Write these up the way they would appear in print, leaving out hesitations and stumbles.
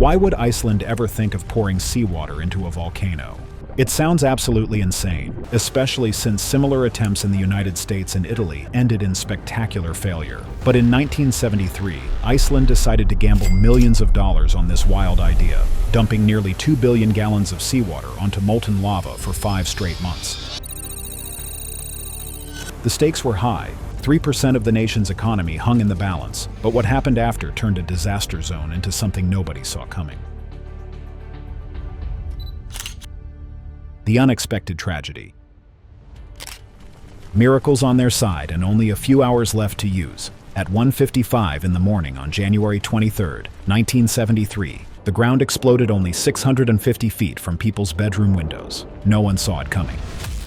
Why would Iceland ever think of pouring seawater into a volcano? It sounds absolutely insane, especially since similar attempts in the United States and Italy ended in spectacular failure. But in 1973, Iceland decided to gamble millions of dollars on this wild idea, dumping nearly 2 billion gallons of seawater onto molten lava for 5 straight months. The stakes were high. 3% of the nation's economy hung in the balance, but what happened after turned a disaster zone into something nobody saw coming. The unexpected tragedy. Miracles on their side and only a few hours left to use. At 1:55 in the morning on January 23, 1973, the ground exploded only 650 feet from people's bedroom windows. No one saw it coming.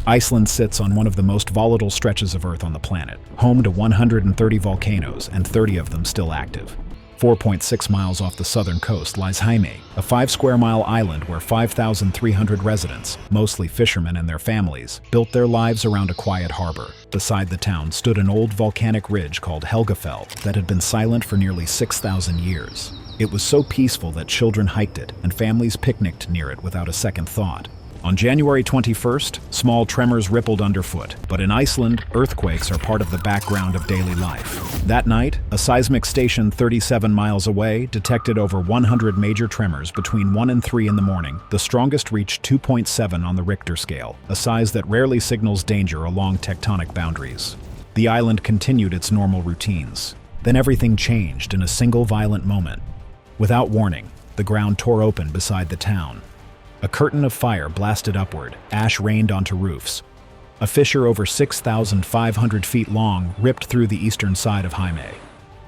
Iceland sits on one of the most volatile stretches of Earth on the planet, home to 130 volcanoes and 30 of them still active. 4.6 miles off the southern coast lies Heimaey, a 5-square-mile island where 5,300 residents, mostly fishermen and their families, built their lives around a quiet harbor. Beside the town stood an old volcanic ridge called Helgafell that had been silent for nearly 6,000 years. It was so peaceful that children hiked it and families picnicked near it without a second thought. On January 21st, small tremors rippled underfoot, but in Iceland, earthquakes are part of the background of daily life. That night, a seismic station 37 miles away detected over 100 major tremors between 1 and 3 in the morning. The strongest reached 2.7 on the Richter scale, a size that rarely signals danger along tectonic boundaries. The island continued its normal routines. Then everything changed in a single violent moment. Without warning, the ground tore open beside the town. A curtain of fire blasted upward, ash rained onto roofs. A fissure over 6,500 feet long ripped through the eastern side of Heimaey.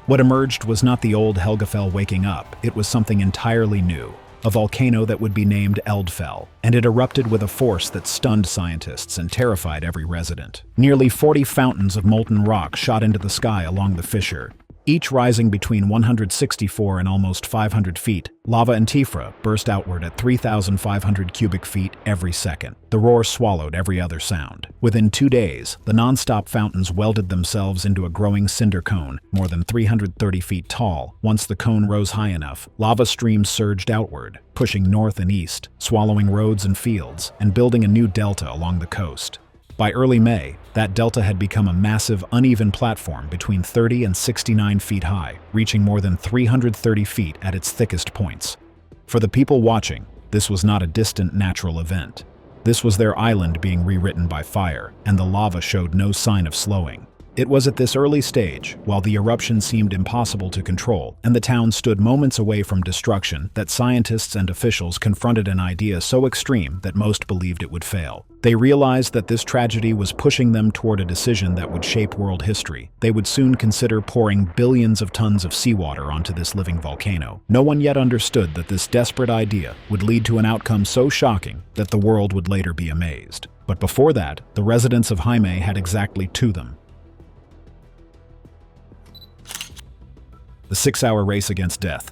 What emerged was not the old Helgafell waking up, it was something entirely new. A volcano that would be named Eldfell, and it erupted with a force that stunned scientists and terrified every resident. Nearly 40 fountains of molten rock shot into the sky along the fissure. Each rising between 164 and almost 500 feet, lava and tephra burst outward at 3,500 cubic feet every second. The roar swallowed every other sound. Within 2 days, the non-stop fountains welded themselves into a growing cinder cone, more than 330 feet tall. Once the cone rose high enough, lava streams surged outward, pushing north and east, swallowing roads and fields, and building a new delta along the coast. By early May, that delta had become a massive, uneven platform between 30 and 69 feet high, reaching more than 330 feet at its thickest points. For the people watching, this was not a distant natural event. This was their island being rewritten by fire, and the lava showed no sign of slowing. It was at this early stage, while the eruption seemed impossible to control, and the town stood moments away from destruction, that scientists and officials confronted an idea so extreme that most believed it would fail. They realized that this tragedy was pushing them toward a decision that would shape world history. They would soon consider pouring billions of tons of seawater onto this living volcano. No one yet understood that this desperate idea would lead to an outcome so shocking that the world would later be amazed. But before that, the residents of Heimaey had exactly 2 of them. The 6-hour race against death.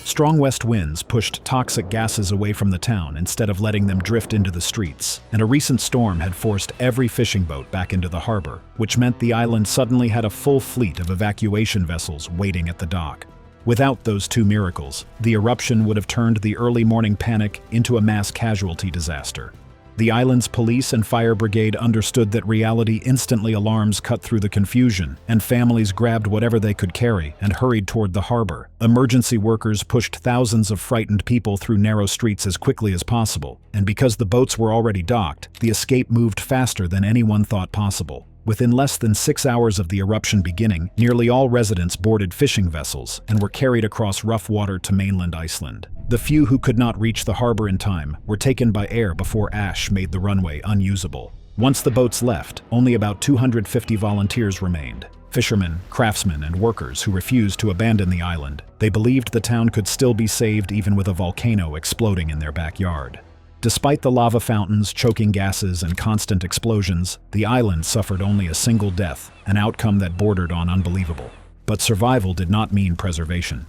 Strong west winds pushed toxic gases away from the town instead of letting them drift into the streets, and a recent storm had forced every fishing boat back into the harbor, which meant the island suddenly had a full fleet of evacuation vessels waiting at the dock. Without those 2 miracles, the eruption would have turned the early morning panic into a mass casualty disaster. The island's police and fire brigade understood that reality instantly alarms cut through the confusion, and families grabbed whatever they could carry and hurried toward the harbor. Emergency workers pushed thousands of frightened people through narrow streets as quickly as possible, and because the boats were already docked, the escape moved faster than anyone thought possible. Within less than 6 hours of the eruption beginning, nearly all residents boarded fishing vessels and were carried across rough water to mainland Iceland. The few who could not reach the harbor in time were taken by air before ash made the runway unusable. Once the boats left, only about 250 volunteers remained. Fishermen, craftsmen, and workers who refused to abandon the island. They believed the town could still be saved even with a volcano exploding in their backyard. Despite the lava fountains, choking gases, and constant explosions, the island suffered only a single death, an outcome that bordered on unbelievable. But survival did not mean preservation.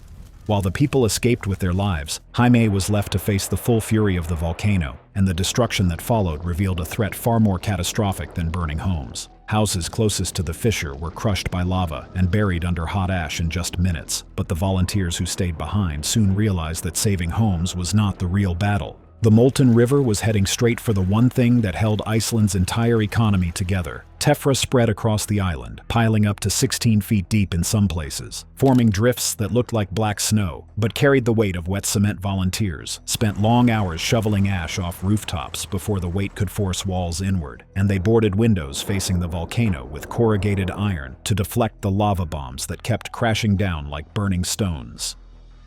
While the people escaped with their lives, Heimaey was left to face the full fury of the volcano, and the destruction that followed revealed a threat far more catastrophic than burning homes. Houses closest to the fissure were crushed by lava and buried under hot ash in just minutes, but the volunteers who stayed behind soon realized that saving homes was not the real battle. The molten river was heading straight for the one thing that held Iceland's entire economy together. Tephra spread across the island, piling up to 16 feet deep in some places, forming drifts that looked like black snow, but carried the weight of wet cement. Volunteers spent long hours shoveling ash off rooftops before the weight could force walls inward, and they boarded windows facing the volcano with corrugated iron to deflect the lava bombs that kept crashing down like burning stones.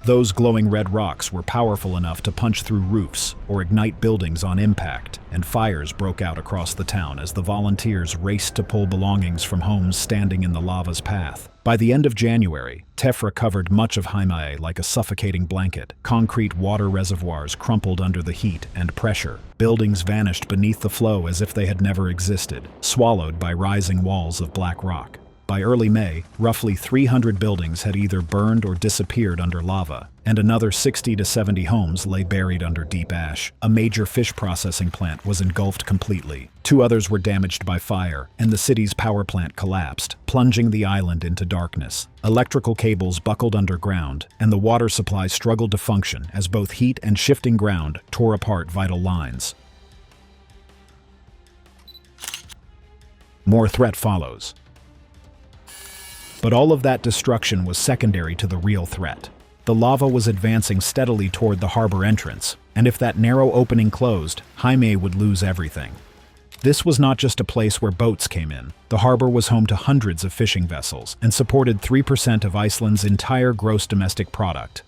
Those glowing red rocks were powerful enough to punch through roofs or ignite buildings on impact, and fires broke out across the town as the volunteers raced to pull belongings from homes standing in the lava's path. By the end of January, Tephra covered much of Heimaey like a suffocating blanket. Concrete water reservoirs crumpled under the heat and pressure. Buildings vanished beneath the flow as if they had never existed, swallowed by rising walls of black rock. By early May, roughly 300 buildings had either burned or disappeared under lava, and another 60 to 70 homes lay buried under deep ash. A major fish processing plant was engulfed completely. 2 others were damaged by fire, and the city's power plant collapsed, plunging the island into darkness. Electrical cables buckled underground, and the water supply struggled to function as both heat and shifting ground tore apart vital lines. More threat follows. But all of that destruction was secondary to the real threat. The lava was advancing steadily toward the harbor entrance, and if that narrow opening closed, Heimaey would lose everything. This was not just a place where boats came in. The harbor was home to hundreds of fishing vessels and supported 3% of Iceland's entire gross domestic product.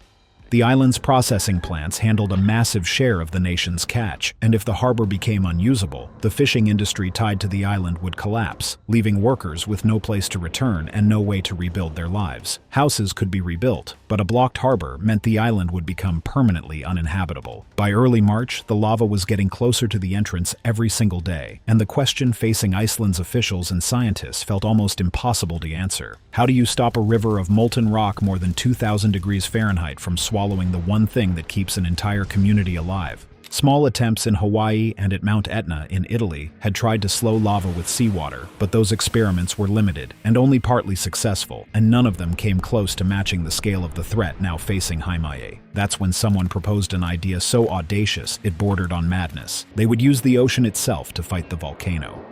The island's processing plants handled a massive share of the nation's catch, and if the harbor became unusable, the fishing industry tied to the island would collapse, leaving workers with no place to return and no way to rebuild their lives. Houses could be rebuilt, but a blocked harbor meant the island would become permanently uninhabitable. By early March, the lava was getting closer to the entrance every single day, and the question facing Iceland's officials and scientists felt almost impossible to answer. How do you stop a river of molten rock more than 2,000 degrees Fahrenheit from swallowing the one thing that keeps an entire community alive? Small attempts in Hawaii and at Mount Etna in Italy had tried to slow lava with seawater, but those experiments were limited and only partly successful, and none of them came close to matching the scale of the threat now facing Heimaey. That's when someone proposed an idea so audacious it bordered on madness. They would use the ocean itself to fight the volcano.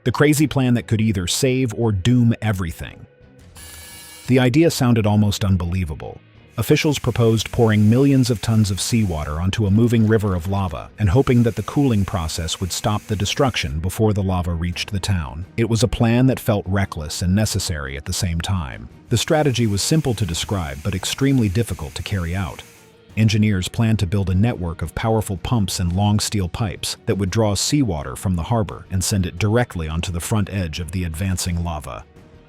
The crazy plan that could either save or doom everything. The idea sounded almost unbelievable. Officials proposed pouring millions of tons of seawater onto a moving river of lava and hoping that the cooling process would stop the destruction before the lava reached the town. It was a plan that felt reckless and necessary at the same time. The strategy was simple to describe but extremely difficult to carry out. Engineers planned to build a network of powerful pumps and long steel pipes that would draw seawater from the harbor and send it directly onto the front edge of the advancing lava.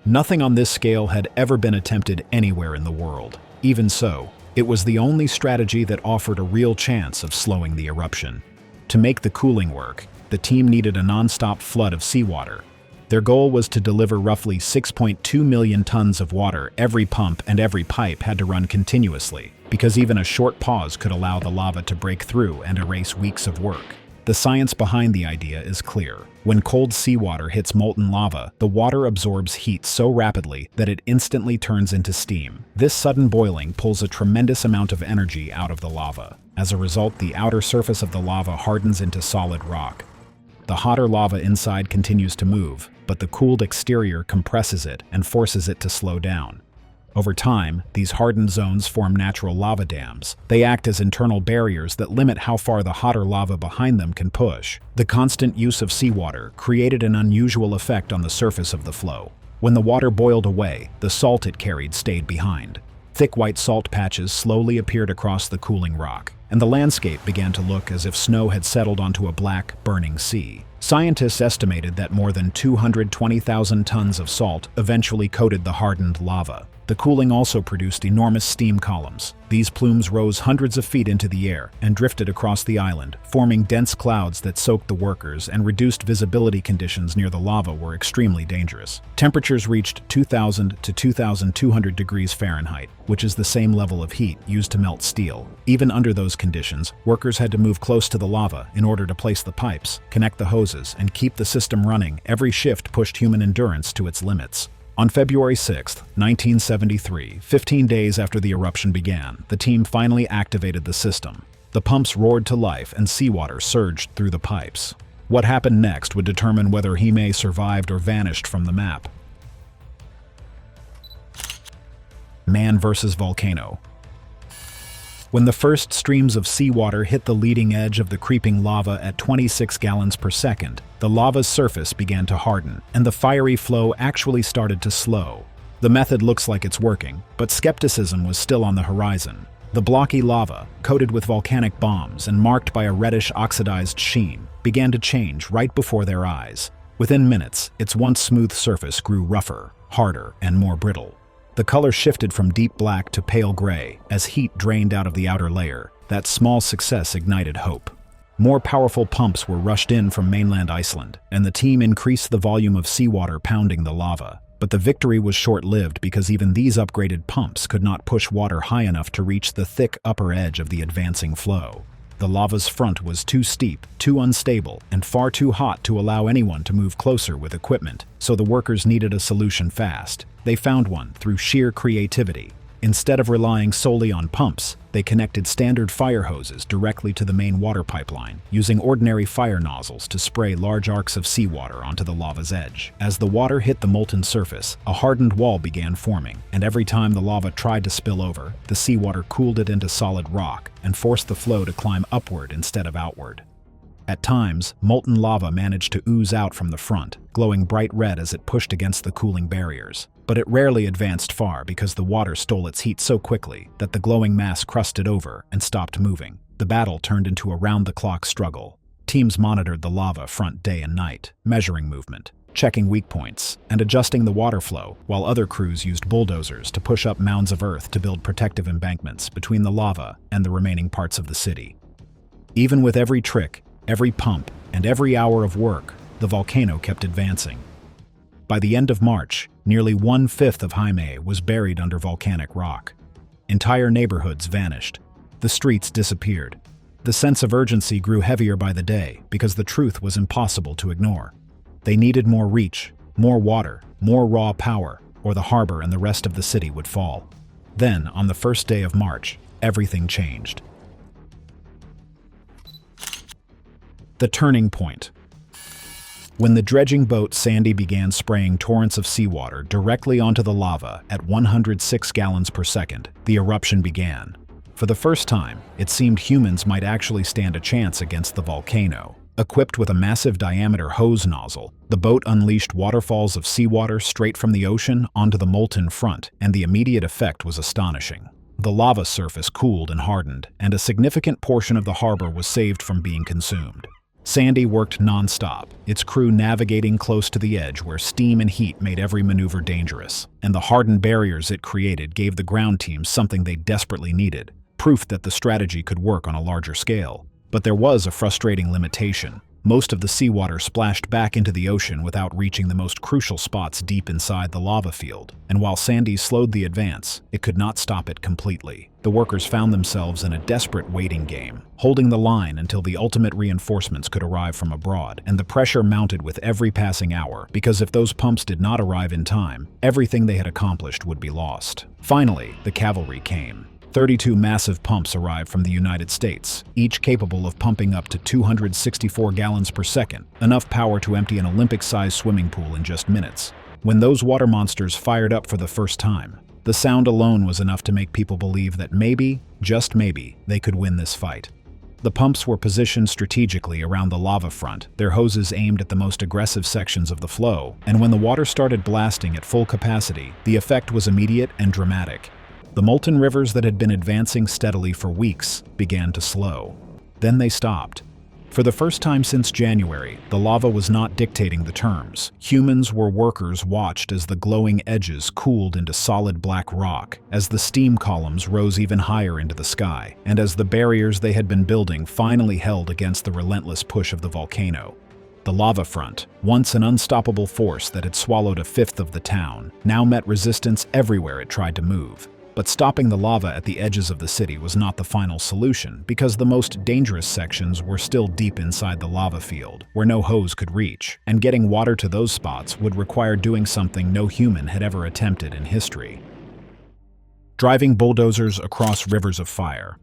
Nothing on this scale had ever been attempted anywhere in the world. Even so, it was the only strategy that offered a real chance of slowing the eruption. To make the cooling work, the team needed a non-stop flood of seawater. Their goal was to deliver roughly 6.2 million tons of water. Every pump and every pipe had to run continuously, because even a short pause could allow the lava to break through and erase weeks of work. The science behind the idea is clear. When cold seawater hits molten lava, the water absorbs heat so rapidly that it instantly turns into steam. This sudden boiling pulls a tremendous amount of energy out of the lava. As a result, the outer surface of the lava hardens into solid rock. The hotter lava inside continues to move, but the cooled exterior compresses it and forces it to slow down. Over time, these hardened zones form natural lava dams. They act as internal barriers that limit how far the hotter lava behind them can push. The constant use of seawater created an unusual effect on the surface of the flow. When the water boiled away, the salt it carried stayed behind. Thick white salt patches slowly appeared across the cooling rock, and the landscape began to look as if snow had settled onto a black, burning sea. Scientists estimated that more than 220,000 tons of salt eventually coated the hardened lava. The cooling also produced enormous steam columns. These plumes rose hundreds of feet into the air and drifted across the island, forming dense clouds that soaked the workers, and reduced visibility conditions near the lava were extremely dangerous. Temperatures reached 2,000 to 2,200 degrees Fahrenheit, which is the same level of heat used to melt steel. Even under those conditions, workers had to move close to the lava in order to place the pipes, connect the hoses, and keep the system running. Every shift pushed human endurance to its limits. On February 6, 1973, 15 days after the eruption began, the team finally activated the system. The pumps roared to life and seawater surged through the pipes. What happened next would determine whether Hime survived or vanished from the map. Man versus volcano. When the first streams of seawater hit the leading edge of the creeping lava at 26 gallons per second, the lava's surface began to harden, and the fiery flow actually started to slow. The method looks like it's working, but skepticism was still on the horizon. The blocky lava, coated with volcanic bombs and marked by a reddish oxidized sheen, began to change right before their eyes. Within minutes, its once smooth surface grew rougher, harder, and more brittle. The color shifted from deep black to pale gray as heat drained out of the outer layer. That small success ignited hope. More powerful pumps were rushed in from mainland Iceland, and the team increased the volume of seawater pounding the lava. But the victory was short-lived because even these upgraded pumps could not push water high enough to reach the thick upper edge of the advancing flow. The lava's front was too steep, too unstable, and far too hot to allow anyone to move closer with equipment, so the workers needed a solution fast. They found one through sheer creativity. Instead of relying solely on pumps, they connected standard fire hoses directly to the main water pipeline, using ordinary fire nozzles to spray large arcs of seawater onto the lava's edge. As the water hit the molten surface, a hardened wall began forming, and every time the lava tried to spill over, the seawater cooled it into solid rock and forced the flow to climb upward instead of outward. At times, molten lava managed to ooze out from the front, glowing bright red as it pushed against the cooling barriers. But it rarely advanced far because the water stole its heat so quickly that the glowing mass crusted over and stopped moving. The battle turned into a round-the-clock struggle. Teams monitored the lava front day and night, measuring movement, checking weak points, and adjusting the water flow, while other crews used bulldozers to push up mounds of earth to build protective embankments between the lava and the remaining parts of the city. Even with every trick, every pump, and every hour of work, the volcano kept advancing. By the end of March, nearly 1/5 of Hime was buried under volcanic rock. Entire neighborhoods vanished. The streets disappeared. The sense of urgency grew heavier by the day because the truth was impossible to ignore. They needed more reach, more water, more raw power, or the harbor and the rest of the city would fall. Then, on the first day of March, everything changed. The turning point. When the dredging boat Sandy began spraying torrents of seawater directly onto the lava at 106 gallons per second, the eruption began. For the first time, it seemed humans might actually stand a chance against the volcano. Equipped with a massive diameter hose nozzle, the boat unleashed waterfalls of seawater straight from the ocean onto the molten front, and the immediate effect was astonishing. The lava surface cooled and hardened, and a significant portion of the harbor was saved from being consumed. Sandy worked non-stop, its crew navigating close to the edge where steam and heat made every maneuver dangerous, and the hardened barriers it created gave the ground teams something they desperately needed, proof that the strategy could work on a larger scale. But there was a frustrating limitation. Most of the seawater splashed back into the ocean without reaching the most crucial spots deep inside the lava field, and while Sandy slowed the advance, it could not stop it completely. The workers found themselves in a desperate waiting game, holding the line until the ultimate reinforcements could arrive from abroad, and the pressure mounted with every passing hour, because if those pumps did not arrive in time, everything they had accomplished would be lost. Finally, the cavalry came. 32 massive pumps arrived from the United States, each capable of pumping up to 264 gallons per second, enough power to empty an Olympic-sized swimming pool in just minutes. When those water monsters fired up for the first time, the sound alone was enough to make people believe that maybe, just maybe, they could win this fight. The pumps were positioned strategically around the lava front, their hoses aimed at the most aggressive sections of the flow, and when the water started blasting at full capacity, the effect was immediate and dramatic. The molten rivers that had been advancing steadily for weeks began to slow. Then they stopped. For the first time since January, the lava was not dictating the terms. Humans or workers watched as the glowing edges cooled into solid black rock, as the steam columns rose even higher into the sky, and as the barriers they had been building finally held against the relentless push of the volcano. The lava front, once an unstoppable force that had swallowed a fifth of the town, now met resistance everywhere it tried to move. But stopping the lava at the edges of the city was not the final solution, because the most dangerous sections were still deep inside the lava field, where no hose could reach, and getting water to those spots would require doing something no human had ever attempted in history: driving bulldozers across rivers of fire.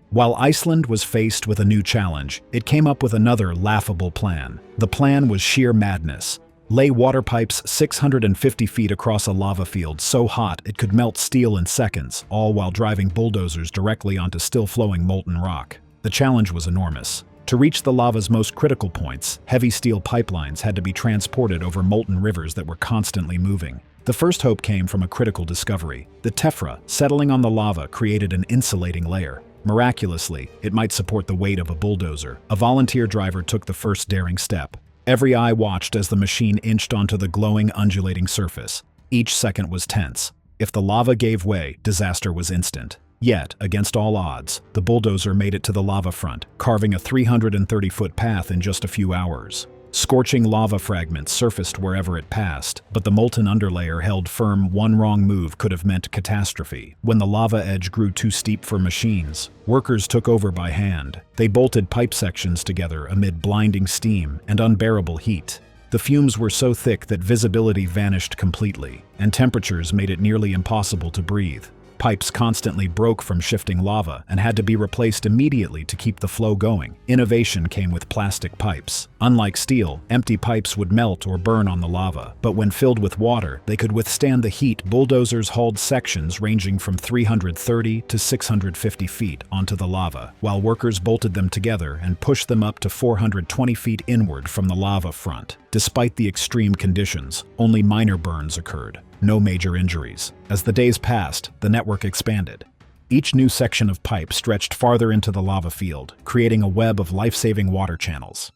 While Iceland was faced with a new challenge, it came up with another laughable plan. The plan was sheer madness. Lay water pipes 650 feet across a lava field so hot it could melt steel in seconds, all while driving bulldozers directly onto still-flowing molten rock. The challenge was enormous. To reach the lava's most critical points, heavy steel pipelines had to be transported over molten rivers that were constantly moving. The first hope came from a critical discovery. The tephra, settling on the lava, created an insulating layer. Miraculously, it might support the weight of a bulldozer. A volunteer driver took the first daring step. Every eye watched as the machine inched onto the glowing, undulating surface. Each second was tense. If the lava gave way, disaster was instant. Yet, against all odds, the bulldozer made it to the lava front, carving a 330-foot path in just a few hours. Scorching lava fragments surfaced wherever it passed, but the molten underlayer held firm. One wrong move could have meant catastrophe. When the lava edge grew too steep for machines, workers took over by hand. They bolted pipe sections together amid blinding steam and unbearable heat. The fumes were so thick that visibility vanished completely, and temperatures made it nearly impossible to breathe. Pipes constantly broke from shifting lava and had to be replaced immediately to keep the flow going. Innovation came with plastic pipes. Unlike steel, empty pipes would melt or burn on the lava, but when filled with water, they could withstand the heat. Bulldozers hauled sections ranging from 330 to 650 feet onto the lava, while workers bolted them together and pushed them up to 420 feet inward from the lava front. Despite the extreme conditions, only minor burns occurred. No major injuries. As the days passed, the network expanded. Each new section of pipe stretched farther into the lava field, creating a web of life-saving water channels.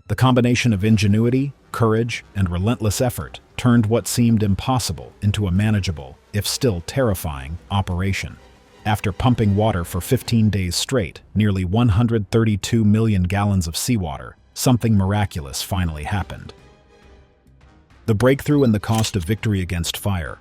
The combination of ingenuity, courage, and relentless effort turned what seemed impossible into a manageable, if still terrifying, operation. After pumping water for 15 days straight, nearly 132 million gallons of seawater, something miraculous finally happened. The breakthrough and the cost of victory against fire.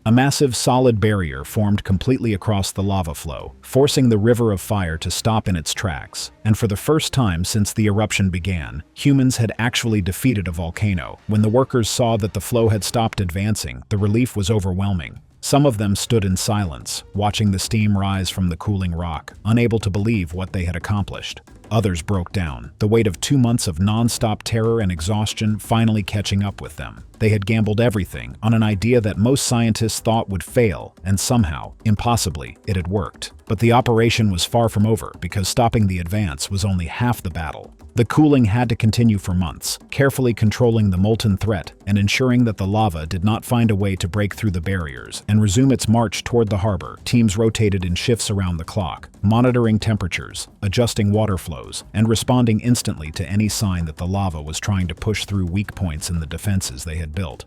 A massive solid barrier formed completely across the lava flow, forcing the river of fire to stop in its tracks. And for the first time since the eruption began, humans had actually defeated a volcano. When the workers saw that the flow had stopped advancing, the relief was overwhelming. Some of them stood in silence, watching the steam rise from the cooling rock, unable to believe what they had accomplished. Others broke down, the weight of 2 months of non-stop terror and exhaustion finally catching up with them. They had gambled everything on an idea that most scientists thought would fail, and somehow, impossibly, it had worked. But the operation was far from over, because stopping the advance was only half the battle. The cooling had to continue for months, carefully controlling the molten threat and ensuring that the lava did not find a way to break through the barriers and resume its march toward the harbor. Teams rotated in shifts around the clock, monitoring temperatures, adjusting water flows, and responding instantly to any sign that the lava was trying to push through weak points in the defenses they had built.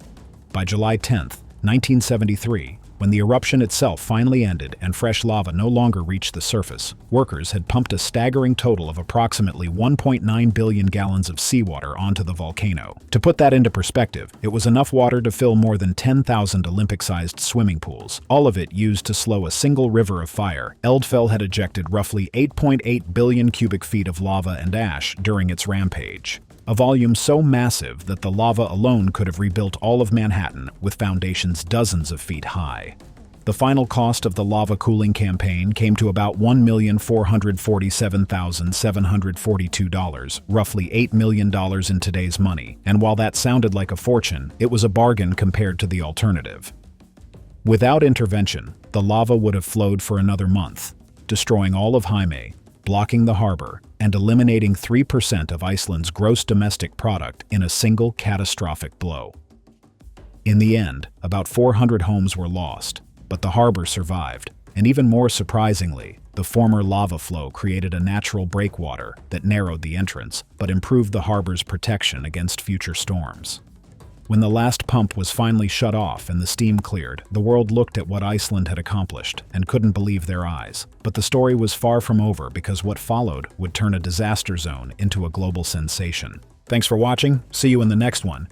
By July 10, 1973, when the eruption itself finally ended and fresh lava no longer reached the surface, workers had pumped a staggering total of approximately 1.9 billion gallons of seawater onto the volcano. To put that into perspective, it was enough water to fill more than 10,000 Olympic-sized swimming pools, all of it used to slow a single river of fire. Eldfell had ejected roughly 8.8 billion cubic feet of lava and ash during its rampage. A volume so massive that the lava alone could have rebuilt all of Manhattan with foundations dozens of feet high. The final cost of the lava cooling campaign came to about $1,447,742, roughly $8 million in today's money, and while that sounded like a fortune, it was a bargain compared to the alternative. Without intervention, the lava would have flowed for another month, destroying all of Jaime, blocking the harbor, and eliminating 3% of Iceland's gross domestic product in a single catastrophic blow. In the end, about 400 homes were lost, but the harbor survived, and even more surprisingly, The former lava flow created a natural breakwater that narrowed the entrance, but improved the harbor's protection against future storms. When the last pump was finally shut off and the steam cleared, the world looked at what Iceland had accomplished and couldn't believe their eyes. But the story was far from over, because what followed would turn a disaster zone into a global sensation. Thanks for watching. See you in the next one.